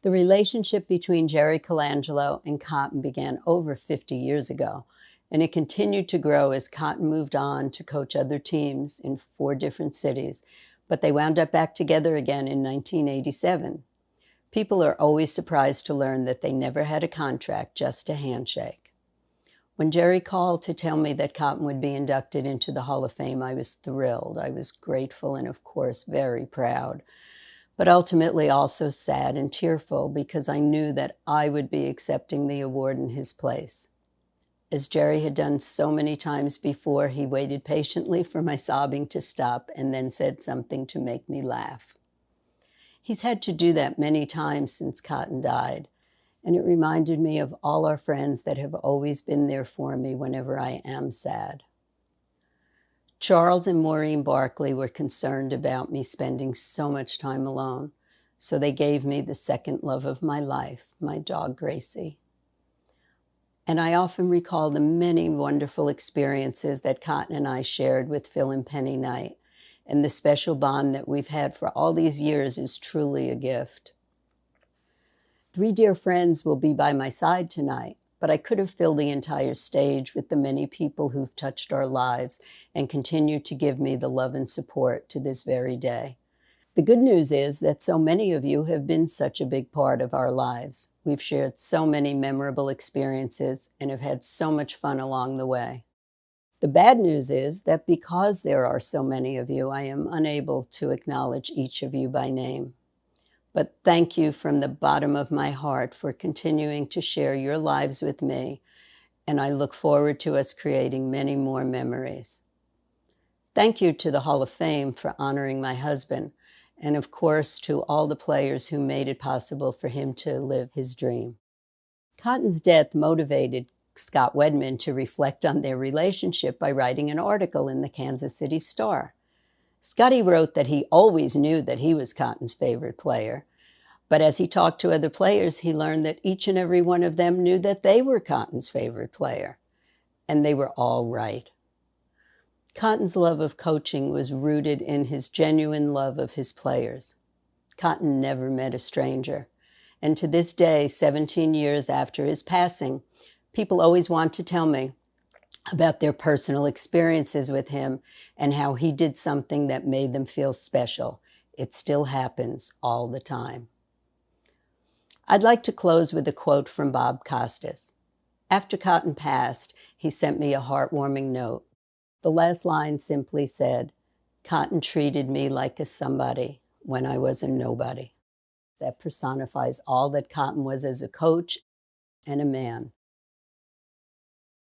The relationship between Jerry Colangelo and Cotton began over 50 years ago, and it continued to grow as Cotton moved on to coach other teams in 4 different cities, but they wound up back together again in 1987. People are always surprised to learn that they never had a contract, just a handshake. When Jerry called to tell me that Cotton would be inducted into the Hall of Fame, I was thrilled. I was grateful and, of course, very proud, but ultimately also sad and tearful because I knew that I would be accepting the award in his place. As Jerry had done so many times before, he waited patiently for my sobbing to stop and then said something to make me laugh. He's had to do that many times since Cotton died, and it reminded me of all our friends that have always been there for me whenever I am sad. Charles and Maureen Barkley were concerned about me spending so much time alone, so they gave me the second love of my life, my dog Gracie. And I often recall the many wonderful experiences that Cotton and I shared with Phil and Penny Knight, and the special bond that we've had for all these years is truly a gift. 3 dear friends will be by my side tonight, but I could have filled the entire stage with the many people who've touched our lives and continue to give me the love and support to this very day. The good news is that so many of you have been such a big part of our lives. We've shared so many memorable experiences and have had so much fun along the way. The bad news is that because there are so many of you, I am unable to acknowledge each of you by name. But thank you from the bottom of my heart for continuing to share your lives with me, and I look forward to us creating many more memories. Thank you to the Hall of Fame for honoring my husband, and of course to all the players who made it possible for him to live his dream. Cotton's death motivated Scott Wedman to reflect on their relationship by writing an article in the Kansas City Star. Scotty wrote that he always knew that he was Cotton's favorite player, but as he talked to other players, he learned that each and every one of them knew that they were Cotton's favorite player, and they were all right. Cotton's love of coaching was rooted in his genuine love of his players. Cotton never met a stranger, and to this day, 17 years after his passing, people always want to tell me about their personal experiences with him and how he did something that made them feel special. It still happens all the time. I'd like to close with a quote from Bob Costas. After Cotton passed, he sent me a heartwarming note. The last line simply said, "Cotton treated me like a somebody when I was a nobody." That personifies all that Cotton was as a coach and a man.